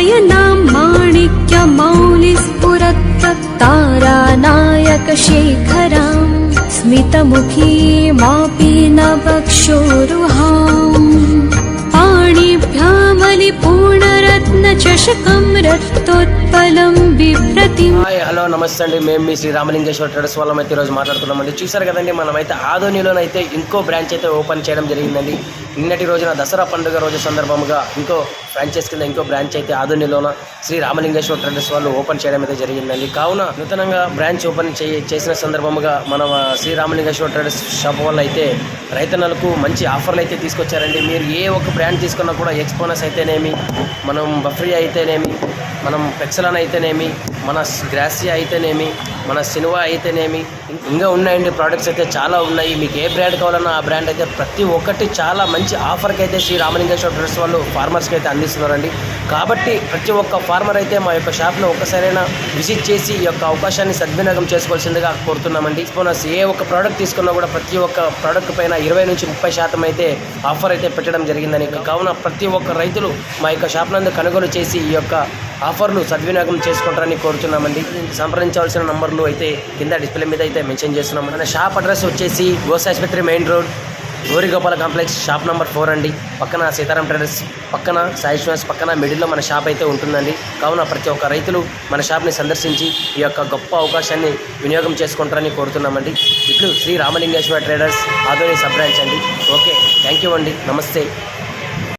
नयनां माणिक्यमौलिस्फुरत्ततारानायकशेखरां स्मितमुखीमापि नवक्षोरुहाम् पाणिभ्यामलिपूर्णरत्नचषकं रक्तोत्पलं बिभ्रतिम्. Hi hello నమస్తే అండి. మేము మీ శ్రీ రామలింగేశ్వర ట్రేడర్స్ వాళ్ళం అయితే ఈరోజు మాట్లాడుతున్నామండి. చూసారు కదండి, మనమైతే ఆదోనిలోనైతే ఇంకో బ్రాంచ్ అయితే ఓపెన్ చేయడం జరిగిందండి. నిన్నటి రోజున దసరా పండుగ రోజు సందర్భంగా ఇంకో ఫ్రాంచైజ్ కింద ఇంకో బ్రాంచ్ అయితే ఆదోనిలోన శ్రీ రామలింగేశ్వర ట్రేడర్స్ వాళ్ళు ఓపెన్ చేయడం అయితే జరిగిందండి. కావున నూతనంగా బ్రాంచ్ ఓపెన్ చేసిన సందర్భంగా మన శ్రీ రామలింగేశ్వర ట్రేడర్స్ షాప్ వాళ్ళు అయితే రైతన్నలకు మంచి ఆఫర్లు అయితే తీసుకొచ్చారండి. మీరు ఏ ఒక్క బ్రాండ్ తీసుకున్నా కూడా ఎక్స్పోనస్ అయితేనేమి, మనం బఫ్రీ అయితేనేమి, మనం పెక్సలాన్ అయితేనేమి, మన గ్రాసియా అయితేనేమి, మన సినివా అయితేనేమి, ఇంకా ఉన్నాయండి. ప్రోడక్ట్స్ అయితే చాలా ఉన్నాయి. మీకు ఏ బ్రాండ్ కావాలన్నా ఆ బ్రాండ్ అయితే ప్రతి ఒక్కటి చాలా మంచి ఆఫర్కి అయితే శ్రీ రామలింగేశ్వర ట్రేడర్స్ వాళ్ళు ఫార్మర్స్కి అయితే అందిస్తున్నారండి. కాబట్టి ప్రతి ఒక్క ఫార్మర్ అయితే మా యొక్క షాప్లో ఒక్కసారైనా విజిట్ చేసి ఈ యొక్క అవకాశాన్ని సద్వినియోగం చేసుకోవాల్సిందిగా కోరుతున్నామండి. బోనస్ ఏ ఒక్క ప్రోడక్ట్ తీసుకున్నా కూడా ప్రతి ఒక్క ప్రోడక్ట్ పైన 20 నుంచి 30% అయితే ఆఫర్ అయితే పెట్టడం జరిగిందని. కావున ప్రతి ఒక్క రైతులు మా యొక్క షాప్ నందు కొనుగోలు చేసి ఈ యొక్క ఆఫర్లు సద్వినియోగం చేసుకుంటారని కోరుతున్నామండి. సంప్రదించవలసిన నంబర్లు అయితే కింద డిస్ప్లే మీద అయితే మెన్షన్ చేస్తున్నాం. మన షాప్ అడ్రస్ వచ్చేసి గోస్ ఆసుపత్రి main road, Gorigopala complex, shop number 4 అండి. పక్కన సీతారాం ట్రేడర్స్ పక్కన, సాయి శ్రీనివాస్ పక్కన మిడిల్లో మన షాప్ అయితే ఉంటుందండి. కావున ప్రతి ఒక్క రైతులు మన షాప్ని సందర్శించి ఈ యొక్క గొప్ప అవకాశాన్ని వినియోగం చేసుకుంటారని కోరుతున్నామండి. ఇప్పుడు Shri Ramalingeshwara traders Adoni sub branch అండి. ఓకే, థ్యాంక్ యూ అండి. నమస్తే.